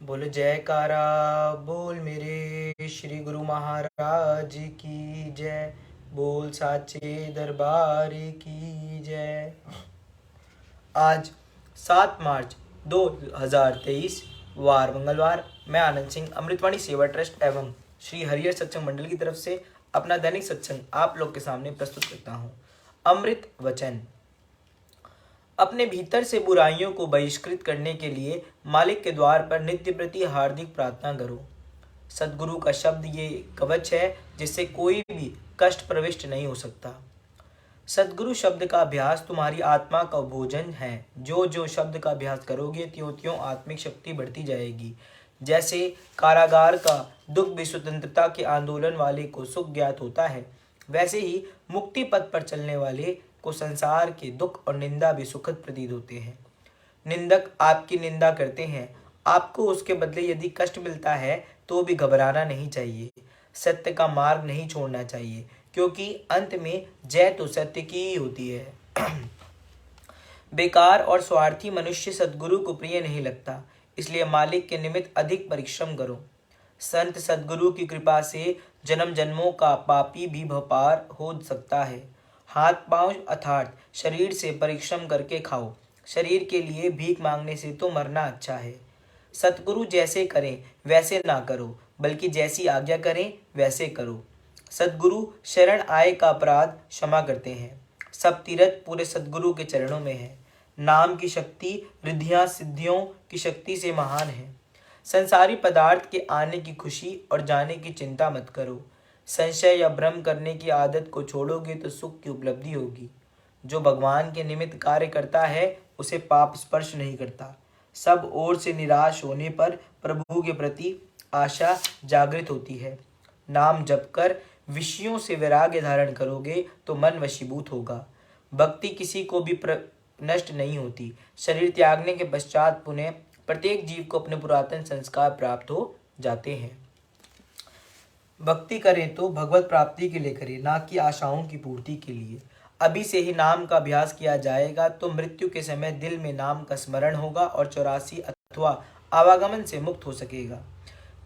बोल जयकारा बोल मेरे श्री गुरु महाराज की जय। बोल साचे दरबार की जय। आज 7 मार्च 2023 वार मंगलवार। मैं आनंद सिंह अमृतवाणी सेवा ट्रस्ट एवं श्री हरिहर सत्संग मंडल की तरफ से अपना दैनिक सत्संग आप लोग के सामने प्रस्तुत करता हूँ। अमृत वचन। अपने भीतर से बुराइयों को बहिष्कृत करने के लिए मालिक के द्वार पर नित्य प्रति हार्दिक प्रार्थना करो। सदगुरु का शब्द ये कवच है जिससे कोई भी कष्ट प्रविष्ट नहीं हो सकता। सदगुरु शब्द का अभ्यास तुम्हारी आत्मा का भोजन है। जो जो शब्द का अभ्यास करोगे त्यों त्यों आत्मिक शक्ति बढ़ती जाएगी। जैसे कारागार का दुख भी स्वतंत्रता के आंदोलन वाले को सुख ज्ञात होता है, वैसे ही मुक्ति पथ पर चलने वाले को संसार के दुख और निंदा भी सुखद प्रतीत होते हैं। निंदक आपकी निंदा करते हैं, आपको उसके बदले यदि कष्ट मिलता है तो भी घबराना नहीं चाहिए। सत्य का मार्ग नहीं छोड़ना चाहिए, क्योंकि अंत में जय तो सत्य की ही होती है। बेकार और स्वार्थी मनुष्य सद्गुरु को प्रिय नहीं लगता, इसलिए मालिक के निमित्त अधिक परिश्रम करो। संत सद्गुरु की कृपा से जन्म जन्मों का पापी भी भपार हो सकता है। हाथ पांव अर्थात शरीर से परिश्रम करके खाओ। शरीर के लिए भीख मांगने से तो मरना अच्छा है। सतगुरु जैसे करें वैसे ना करो, बल्कि जैसी आज्ञा करें वैसे करो। सदगुरु शरण आए का अपराध क्षमा करते हैं। सब तीरथ पूरे सदगुरु के चरणों में है। नाम की शक्ति रिद्धियां सिद्धियों की शक्ति से महान है। संसारी पदार्थ के आने की खुशी और जाने की चिंता मत करो। संशय या भ्रम करने की आदत को छोड़ोगे तो सुख की उपलब्धि होगी। जो भगवान के निमित्त कार्य करता है उसे पाप स्पर्श नहीं करता। सब ओर से निराश होने पर प्रभु के प्रति आशा जागृत होती है। नाम जप कर विषयों से वैराग्य धारण करोगे तो मन वशीभूत होगा। भक्ति किसी को भी नष्ट नहीं होती। शरीर त्यागने के पश्चात पुनः प्रत्येक जीव को अपने पुरातन संस्कार प्राप्त हो जाते हैं। भक्ति करें तो भगवत प्राप्ति के लिए करें, ना कि आशाओं की पूर्ति के लिए। अभी से ही नाम का अभ्यास किया जाएगा तो मृत्यु के समय दिल में नाम का स्मरण होगा और 84 अथवा आवागमन से मुक्त हो सकेगा।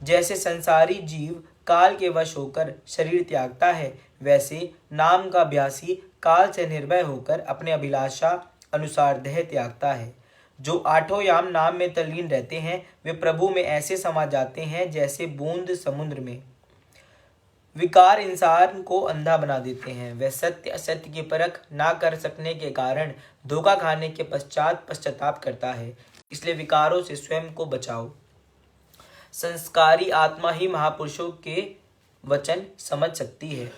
जैसे संसारी जीव काल के वश होकर शरीर त्यागता है, वैसे नाम का अभ्यासी काल से निर्भय होकर अपने अभिलाषा अनुसार देह त्यागता है। जो आठों याम नाम में तल्लीन रहते हैं वे प्रभु में ऐसे समा जाते हैं जैसे बूंद समुद्र में। विकार इंसान को अंधा बना देते हैं। वह सत्य असत्य की परख ना कर सकने के कारण धोखा खाने के पश्चात पश्चाताप करता है। इसलिए विकारों से स्वयं को बचाओ। संस्कारी आत्मा ही महापुरुषों के वचन समझ सकती है।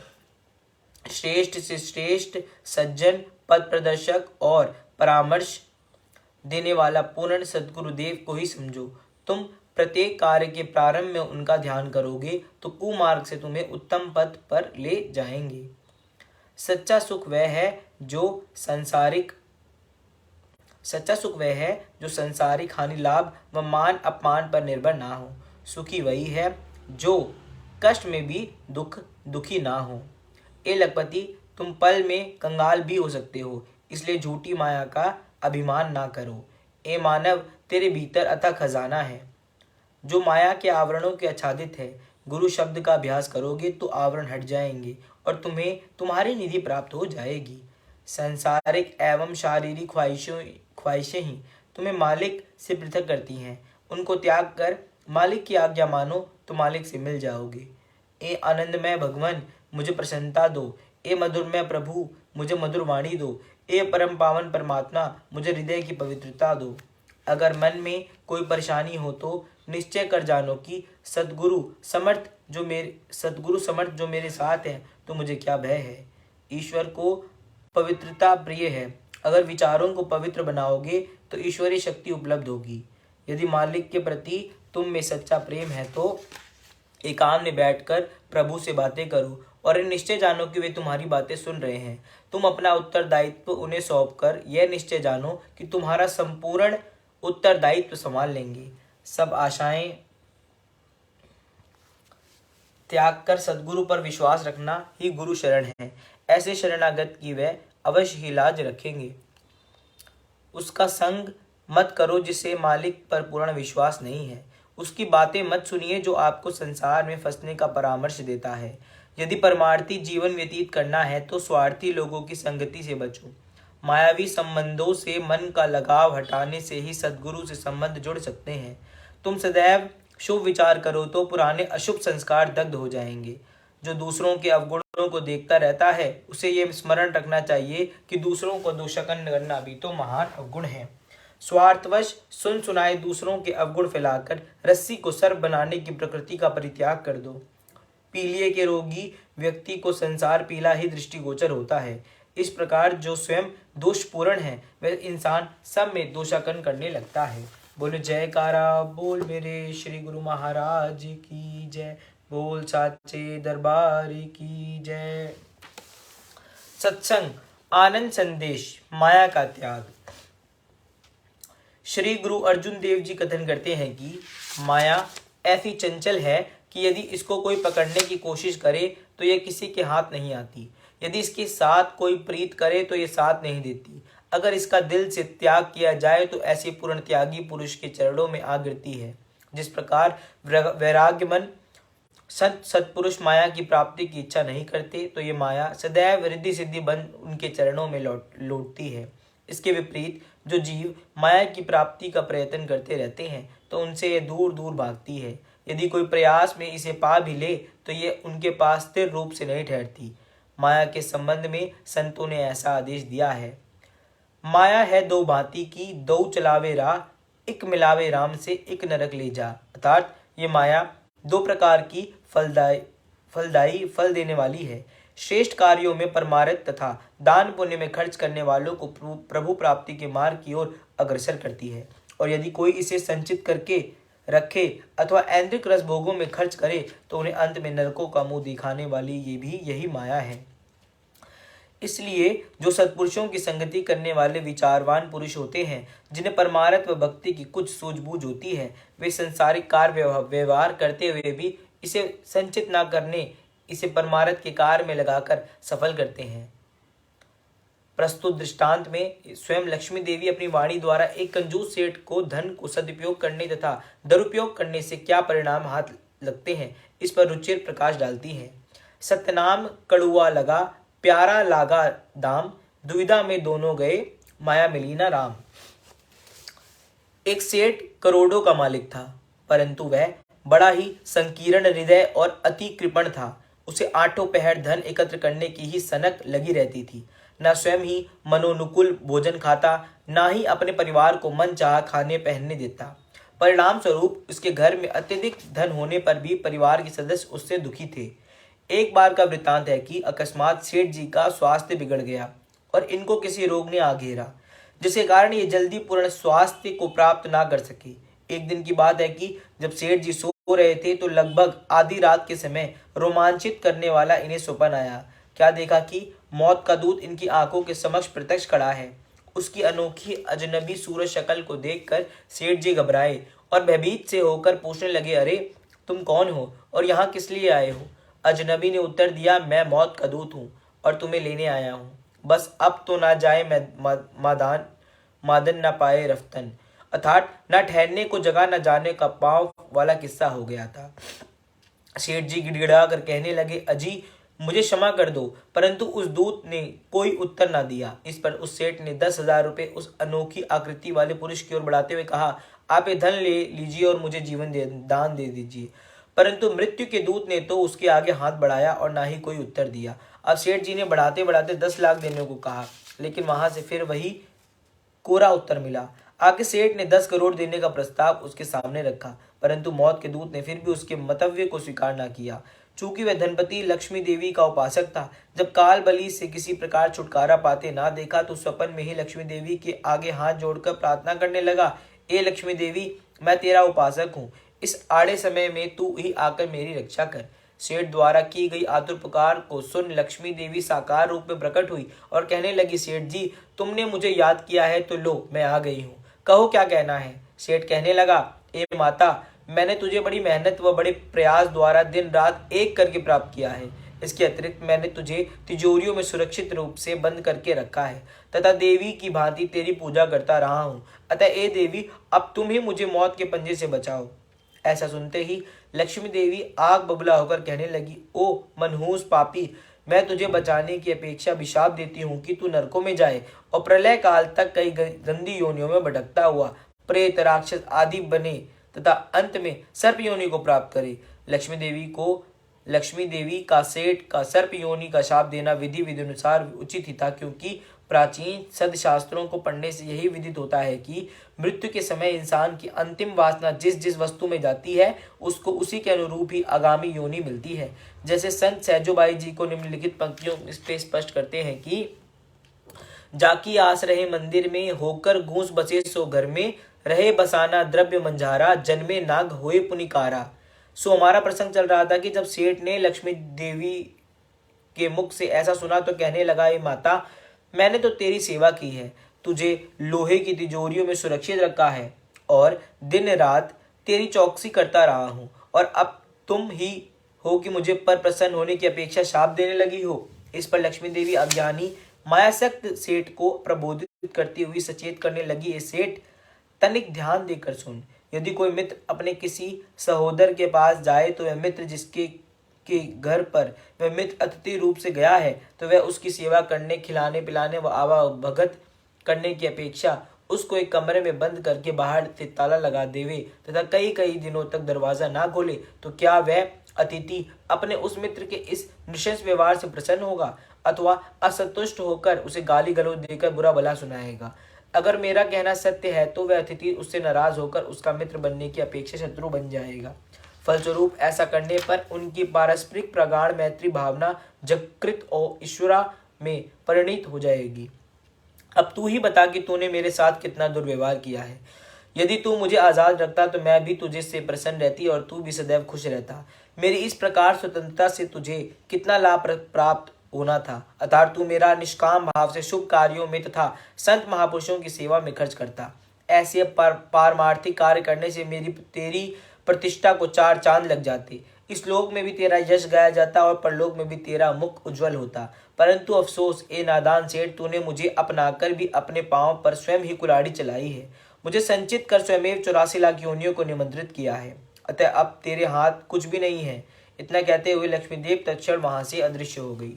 श्रेष्ठ से श्रेष्ठ सज्जन, पद प्रदर्शक और परामर्श देने वाला पूर्ण सद्गुरुदेव को ही समझो। तुम प्रत्येक कार्य के प्रारंभ में उनका ध्यान करोगे तो कुमार्ग से तुम्हें उत्तम पथ पर ले जाएंगे। सच्चा सुख वह है जो संसारिक हानि लाभ व मान अपमान पर निर्भर ना हो। सुखी वही है जो कष्ट में भी दुखी ना हो। ए लखपति, तुम पल में कंगाल भी हो सकते हो, इसलिए झूठी माया का अभिमान ना करो। ए मानव, तेरे भीतर अथाह खजाना है जो माया के आवरणों के आच्छादित है। गुरु शब्द का अभ्यास करोगे तो आवरण हट जाएंगे और तुम्हें तुम्हारी निधि प्राप्त हो जाएगी। सांसारिक एवं शारीरिक ख्वाहिशें ही तुम्हें मालिक से पृथक करती हैं। उनको त्याग कर मालिक की आज्ञा मानो तो मालिक से मिल जाओगे। ए आनंदमय भगवान, मुझे प्रसन्नता दो। ए मधुरमय प्रभु, मुझे मधुर वाणी दो। ए परम पावन परमात्मा, मुझे हृदय की पवित्रता दो। अगर मन में कोई परेशानी हो तो निश्चय कर जानो कि सद्गुरु समर्थ जो मेरे साथ है तो मुझे क्या भय है। ईश्वर को पवित्रता प्रिय है। अगर विचारों को पवित्र बनाओगे तो ईश्वरीय शक्ति उपलब्ध होगी। यदि मालिक के प्रति तुम में सच्चा प्रेम है तो एकांत में बैठकर प्रभु से बातें करो और निश्चय जानो कि वे तुम्हारी बातें सुन रहे हैं। तुम अपना उत्तरदायित्व उन्हें सौंपकर यह निश्चय जानो कि तुम्हारा संपूर्ण उत्तरदायित्व संभाल लेंगे। सब आशाएं त्याग कर सद्गुरु पर विश्वास रखना ही गुरु शरण है। ऐसे शरणागत की वे अवश्य ही लाज रखेंगे। उसका संग मत करो जिसे मालिक पर पूर्ण विश्वास नहीं है। उसकी बातें मत सुनिए जो आपको संसार में फंसने का परामर्श देता है। यदि परमार्थी जीवन व्यतीत करना है तो स्वार्थी लोगों की संगति से बचो। मायावी संबंधों से मन का लगाव हटाने से ही सद्गुरु से संबंध जुड़ सकते हैं। तुम सदैव शुभ विचार करो तो पुराने अशुभ संस्कार दग्ध हो जाएंगे। जो दूसरों के अवगुणों को देखता रहता है उसे ये स्मरण रखना चाहिए कि दूसरों को दोषारोपण करना भी तो महान अवगुण है। स्वार्थवश सुन सुनाए दूसरों के अवगुण फैलाकर रस्सी को सर्प बनाने की प्रकृति का परित्याग कर दो। पीलिए के रोगी व्यक्ति को संसार पीला ही दृष्टिगोचर होता है। इस प्रकार जो स्वयं दोषपूर्ण है वह इंसान सब में दोषारोपण करने लगता है। बोलो जयकारा बोल मेरे श्री गुरु महाराज की जय। बोल साचे दरबार की जय। सत्संग आनंद संदेश माया का त्याग। श्री गुरु अर्जुन देव जी कथन करते हैं कि माया ऐसी चंचल है कि यदि इसको कोई पकड़ने की कोशिश करे तो यह किसी के हाथ नहीं आती। यदि इसके साथ कोई प्रीत करे तो ये साथ नहीं देती। अगर इसका दिल से त्याग किया जाए तो ऐसे पूर्ण त्यागी पुरुष के चरणों में आ गिरती है। जिस प्रकार वैराग्यमन सत्पुरुष माया की प्राप्ति की इच्छा नहीं करते तो ये माया सदैव रिद्धि सिद्धि बन उनके चरणों में लौटती है। इसके विपरीत जो जीव माया की प्राप्ति का प्रयत्न करते रहते हैं तो उनसे ये दूर दूर भागती है। यदि कोई प्रयास में इसे पा भी ले तो ये उनके पास स्थिर रूप से नहीं ठहरती। माया के संबंध में संतों ने ऐसा आदेश दिया है, माया है दो भांति की, दो चलावे राह, एक मिलावे राम से एक नरक ले जा। अर्थात ये माया दो प्रकार की फलदायी फल देने वाली है। श्रेष्ठ कार्यों में परमार्थ तथा दान पुण्य में खर्च करने वालों को प्रभु प्राप्ति के मार्ग की ओर अग्रसर करती है, और यदि कोई इसे संचित करके रखे अथवा ऐन्द्रिक रस भोगों में खर्च करे तो उन्हें अंत में नरकों का मुंह दिखाने वाली ये भी यही माया है। इसलिए जो सत्पुरुषों की संगति करने वाले विचारवान पुरुष होते हैं, जिन्हें परमार्थ व भक्ति की कुछ सूझबूझ होती है, वे संसारिक कार्य व्यवहार करते हुए भी इसे संचित न करने, इसे परमार्थ के कार्य में लगाकर सफल करते हैं। प्रस्तुत दृष्टांत में स्वयं लक्ष्मी देवी अपनी वाणी द्वारा एक कंजूस सेठ को धन को सदुपयोग करने तथा दुरुपयोग करने से क्या परिणाम हाथ लगते हैं, इस पर रुचिर प्रकाश डालती हैं। सत्यनाम कड़ुआ लगा, प्यारा लागा दाम, दुविधा में दोनों गए, माया मिली ना राम। एक सेठ करोड़ों का मालिक था, परंतु वह बड़ा ही संकीर्ण हृदय और अति कृपण था। उसे आठों पहर धन एकत्र करने की ही सनक लगी रहती थी। न स्वयं ही मनोनुकूल भोजन खाता, न ही अपने परिवार को मन चाह खाने पहनने देता। परिणाम स्वरूप उसके घर में अत्यधिक धन होने पर भी परिवार के सदस्य उससे दुखी थे। एक बार का वृत्तांत है कि अकस्मात सेठ जी का स्वास्थ्य बिगड़ गया और इनको किसी रोग ने आ घेरा, जिसके कारण ये जल्दी पूर्ण स्वास्थ्य को प्राप्त ना कर सके। एक दिन की बात है कि जब सेठ जी सो रहे थे तो लगभग आधी रात के समय रोमांचित करने वाला इन्हें स्वप्न आया। क्या देखा कि मौत का दूत इनकी आंखों के समक्ष प्रत्यक्ष खड़ा है। उसकी अनोखी अजनबी सूरज शक्ल को देखकर सेठ जी घबराए और भयभीत से होकर पूछने लगे, अरे तुम कौन हो और यहाँ किस लिए आए हो? अजनबी ने उत्तर दिया, मैं मौत का दूत हूँ और तुम्हें लेने आया हूँ। बस अब तो ना जाए मादन ना पाए रफ्तन, अर्थात न ठहरने को जगह न जाने का पाँव वाला किस्सा हो गया था। सेठ जी गिड़गिड़ा कर कहने लगे, अजी मुझे क्षमा कर दो, परंतु उस दूत ने कोई उत्तर ना दिया। इस पर उस सेठ ने 10,000 रुपये उस अनोखी आकृति वाले पुरुष की ओर बढ़ाते हुए कहा, आप ये धन ले लीजिए और मुझे जीवन दान दे दीजिए। परंतु मृत्यु के दूत ने तो उसके आगे हाथ बढ़ाया और ना ही कोई उत्तर दिया। अब सेठ जी ने बढ़ाते बढ़ाते 10 लाख देने को कहा, लेकिन वहां से फिर वही कोरा उत्तर मिला। आगे सेठ ने 10 करोड़ देने का प्रस्ताव उसके सामने रखा, परंतु मौत के दूत ने फिर भी उसके मतव्य को स्वीकार न किया। चूंकि वह धनपति लक्ष्मी देवी का उपासक था, जब काल बलि से किसी प्रकार छुटकारा पाते ना देखा तो स्वप्न में ही लक्ष्मी देवी के आगे हाथ जोड़कर प्रार्थना करने लगा, ए लक्ष्मी देवी, मैं तेरा उपासक हूँ, इस आड़े समय में तू ही आकर मेरी रक्षा कर। सेठ द्वारा की गई आतुर पुकार को सुन लक्ष्मी देवी साकार रूप में प्रकट हुई और कहने लगी, सेठ जी तुमने मुझे याद किया है तो लो मैं आ गई हूँ, कहो क्या कहना है। सेठ कहने लगा, ए माता, मैंने तुझे बड़ी मेहनत व बड़े प्रयास द्वारा दिन रात एक करके प्राप्त किया है। इसके अतिरिक्त मैंने तुझे तिजोरियों में सुरक्षित रूप से बंद करके रखा है तथा देवी की भांति तेरी पूजा करता रहा हूँ। अतः ए देवी, अब तुम ही मुझे मौत के पंजे से बचाओ। ऐसा सुनते ही लक्ष्मी देवी आग बबूला होकर कहने लगी, ओ मनहूस पापी, मैं तुझे बचाने की अपेक्षा अभिशाप देती हूँ कि तू नरकों में जाए और प्रलय काल तक कई गंदी योनियों में भटकता हुआ प्रेत, राक्षस आदि बने तथा अंत में सर्प योनि को प्राप्त करे। लक्ष्मी देवी का सेठ का सर्प योनि का शाप देना विधि अनुसार उचित ही था, क्योंकि प्राचीन सदशास्त्रों को पढ़ने से यही विदित होता है कि मृत्यु के समय इंसान की अंतिम वासना जिस जिस वस्तु में जाती है उसको उसी के अनुरूप ही आगामी योनि मिलती है। जैसे संत सहजोबाई जी को निम्नलिखित पंक्तियों इस पे स्पष्ट करते हैं कि जाकी आस रहे मंदिर में, होकर घूस बसे सो घर में, रहे बसाना द्रव्य मंझारा, जन्मे नाग होए पुनिकारा। सो हमारा प्रसंग चल रहा था कि जब सेठ ने लक्ष्मी देवी के मुख से ऐसा सुना तो कहने लगा, ये माता, मैंने तो तेरी सेवा की है, तुझे लोहे की तिजोरियों में सुरक्षित रखा है और दिन रात तेरी चौकसी करता रहा हूँ, और अब तुम ही हो कि मुझे पर प्रसन्न होने की अपेक्षा शाप देने लगी हो। इस पर लक्ष्मी देवी अज्ञानी मायासक्त सेठ को प्रबोधित करती हुई सचेत करने लगी, ए सेठ, तनिक ध्यान देकर सुन। यदि कोई मित्र अपने किसी सहोदर के पास जाए तो वह मित्र जिसके के घर पर वह मित्र अतिथि रूप से गया है तो वह उसकी सेवा करने, खिलाने पिलाने व आवाभगत करने की अपेक्षा उसको एक कमरे में बंद करके बाहर से ताला लगा देवे तथा कई कई दिनों तक दरवाजा ना खोले, तो क्या वह अतिथि अपने उस मित्र के इस नृशंस व्यवहार से प्रसन्न होगा अथवा असंतुष्ट होकर उसे गाली गलौज देकर बुरा भला सुनाएगा? अगर मेरा कहना सत्य है तो वह अतिथि उससे नाराज होकर उसका मित्र बनने की अपेक्षा शत्रु बन जाएगा। फलस्वरूप ऐसा करने पर उनकी पारस्परिक प्रगाढ़ मैत्री भावना जगकृत और ईश्वरा में परिणित हो जाएगी। अब तू ही बता कि तूने मेरे साथ कितना दुर्व्यवहार किया है। यदि तू मुझे आजाद रखता तो मैं भी तुझे से प्रसन्न रहती और तू भी सदैव खुश रहता। मेरी इस प्रकार स्वतंत्रता से तुझे कितना लाभ प्राप्त होना था। अतः तू मेरा निष्काम भाव से शुभ कार्यों में तथा संत महापुरुषों की सेवा में खर्च करता। ऐसे पारमार्थिक कार्य करने से तेरी प्रतिष्ठा को चार चांद लग जाते। इस लोक में भी तेरा यश गाया जाता और परलोक में भी तेरा मुख उज्जवल होता। परंतु अफसोस, ए नादान सेठ, तूने मुझे अपनाकर भी अपने पांव पर स्वयं ही कुल्हाड़ी चलाई है। मुझे संचित कर स्वयं 84 लाख योनियों को निमंत्रित किया है। अतः अब तेरे हाथ कुछ भी नहीं है। इतना कहते हुए लक्ष्मी देवी तत्क्षण वहां से अदृश्य हो गई।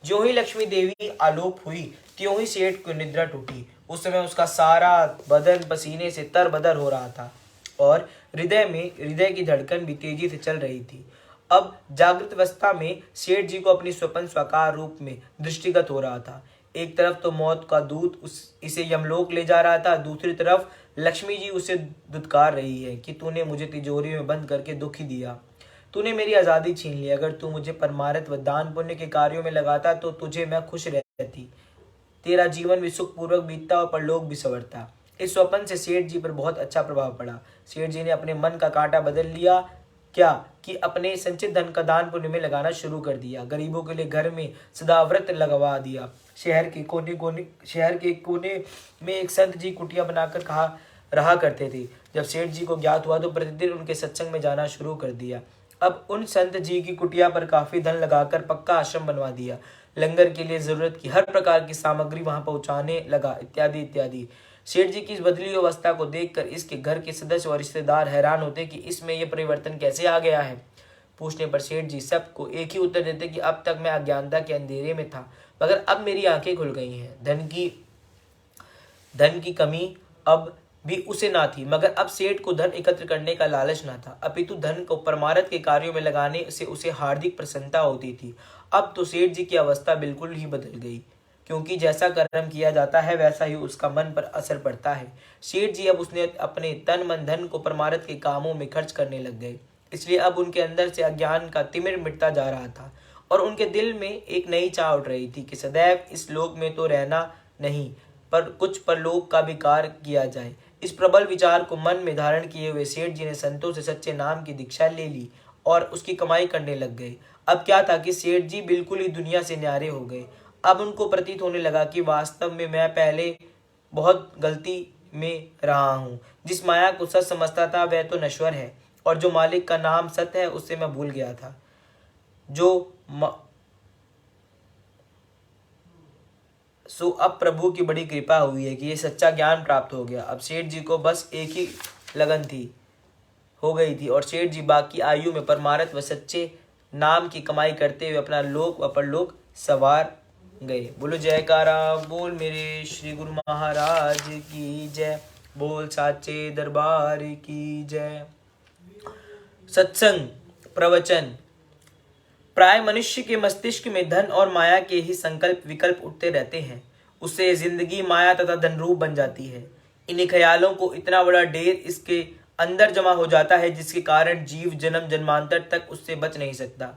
जो ही लक्ष्मी देवी आलोप हुई त्यों ही सेठ को निद्रा टूटी। उस समय उसका सारा बदन पसीने से तरबदर हो रहा था और हृदय की धड़कन भी तेजी से चल रही थी। अब जागृत अवस्था में सेठ जी को अपनी स्वप्न साकार रूप में दृष्टिगत हो रहा था। एक तरफ तो मौत का दूत इसे यमलोक ले जा रहा था, दूसरी तरफ लक्ष्मी जी उसे दुत्कार रही है कि तूने मुझे तिजोरी में बंद करके दुख ही दिया, तूने मेरी आज़ादी छीन ली। अगर तू मुझे परमार्थ व दान पुण्य के कार्यों में लगाता तो तुझे मैं खुश रहती, तेरा जीवन भी सुखपूर्वक बीतता और परलोक भी संवरता। इस स्वप्न से सेठ जी पर बहुत अच्छा प्रभाव पड़ा। सेठ जी ने अपने मन का कांटा बदल लिया क्या कि अपने संचित धन का दान पुण्य में लगाना शुरू कर दिया। गरीबों के लिए घर में सदाव्रत लगवा दिया। शहर के कोने में एक संत जी कुटिया बनाकर रहा करते थे। जब सेठ जी को ज्ञात हुआ तो प्रतिदिन उनके सत्संग में जाना शुरू कर दिया। अब उन संत जी की कुटिया पर काफी धन लगाकर पक्का आश्रम बनवा दिया। लंगर के लिए जरूरत की हर प्रकार की सामग्री वहां पहुंचाने लगा, इत्यादि इत्यादि। सेठ जी की इस बदली अवस्था को देखकर इसके घर के सदस्य और रिश्तेदार हैरान होते कि इसमें यह परिवर्तन कैसे आ गया है। पूछने पर सेठ जी सबको एक ही उत्तर देते कि अब तक मैं अज्ञानता के अंधेरे में था, मगर अब मेरी आंखें खुल गई हैं। धन की कमी अब भी उसे ना थी, मगर अब सेठ को धन एकत्र करने का लालच ना था, अपितु धन को परमार्थ के कार्यों में लगाने से उसे हार्दिक प्रसन्नता होती थी। अब तो सेठ जी की अवस्था बिल्कुल ही बदल गई, क्योंकि जैसा कर्म किया जाता है वैसा ही उसका मन पर असर पड़ता है। सेठ जी अब उसने अपने तन मन धन को परमार्थ के कामों में खर्च करने लग गए। इसलिए अब उनके अंदर से अज्ञान का तिमिर मिटता जा रहा था और उनके दिल में एक नई चाह उठ रही थी कि सदैव इस लोक में तो रहना नहीं, पर कुछ परलोक का भी कार्य किया जाए। इस प्रबल विचार को मन में धारण किए हुए सेठ जी ने संतों से सच्चे नाम की दीक्षा ले ली और उसकी कमाई करने लग गए। अब क्या था कि सेठ जी बिल्कुल ही दुनिया से न्यारे हो गए। अब उनको प्रतीत होने लगा कि वास्तव में मैं पहले बहुत गलती में रहा हूँ। जिस माया को सच समझता था वह तो नश्वर है और जो मालिक का नाम सत्य है उससे मैं भूल गया था। सो अब प्रभु की बड़ी कृपा हुई है कि ये सच्चा ज्ञान प्राप्त हो गया। अब सेठ जी को बस एक ही लगन थी हो गई थी और सेठ जी बाकी आयु में परमार्थ व सच्चे नाम की कमाई करते हुए अपना लोक व परलोक सवार गए। बोलो जयकारा बोल मेरे श्री गुरु महाराज की जय। बोल साचे दरबार की जय। सत्संग प्रवचन। प्राय मनुष्य के मस्तिष्क में धन और माया के ही संकल्प विकल्प उठते रहते हैं। उससे जिंदगी माया तथा धन रूप बन जाती है। इन ख्यालों को इतना बड़ा ढेर इसके अंदर जमा हो जाता है जिसके कारण जीव जन्म जन्मांतर तक उससे बच नहीं सकता।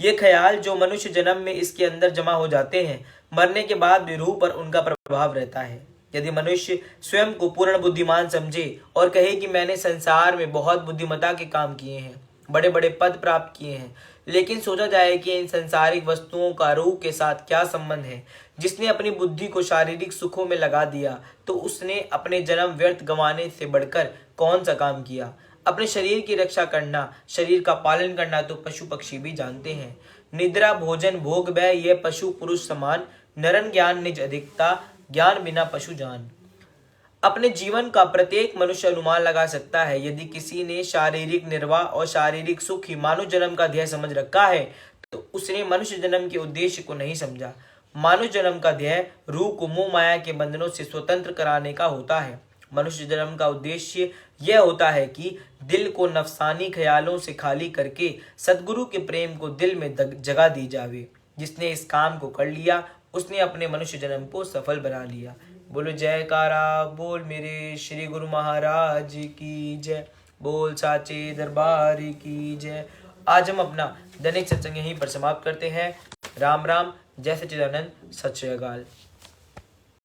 ये ख्याल जो मनुष्य जन्म में इसके अंदर जमा हो जाते हैं, मरने के बाद भी रूह पर उनका प्रभाव रहता है। यदि मनुष्य स्वयं को पूर्ण बुद्धिमान समझे और कहे कि मैंने संसार में बहुत बुद्धिमता के काम किए हैं, बड़े बड़े पद प्राप्त किए हैं, लेकिन सोचा जाए कि इन संसारिक वस्तुओं का रूह के साथ क्या संबंध है। जिसने अपनी बुद्धि को शारीरिक सुखों में लगा दिया तो उसने अपने जन्म व्यर्थ गंवाने से बढ़कर कौन सा काम किया। अपने शरीर की रक्षा करना, शरीर का पालन करना तो पशु पक्षी भी जानते हैं। निद्रा भोजन भोग भय ये पशु पुरुष समान, नरन ज्ञान निज अधिकता, ज्ञान बिना पशु जान। अपने जीवन का प्रत्येक मनुष्य अनुमान लगा सकता है। यदि किसी ने शारीरिक निर्वाह और शारीरिक सुख ही मानव जन्म का ध्येय समझ रखा है तो उसने मनुष्य जन्म के उद्देश्य को नहीं समझा। मानव जन्म का ध्येय रूह को मोह माया के बंधनों से स्वतंत्र कराने का होता है। मनुष्य जन्म का उद्देश्य यह होता है कि दिल को नफसानी ख्यालों से खाली करके सदगुरु के प्रेम को दिल में जगा दी जावे। जिसने इस काम को कर लिया उसने अपने मनुष्य जन्म को सफल बना लिया। बोलो जयकारा बोल मेरे श्री गुरु महाराज की जय। बोल साचे दरबार की जय। आज हम अपना दैनिक सत्संग यहीं पर समाप्त करते हैं। राम राम। जय सच्चिदानंद। सत श्री अकाल।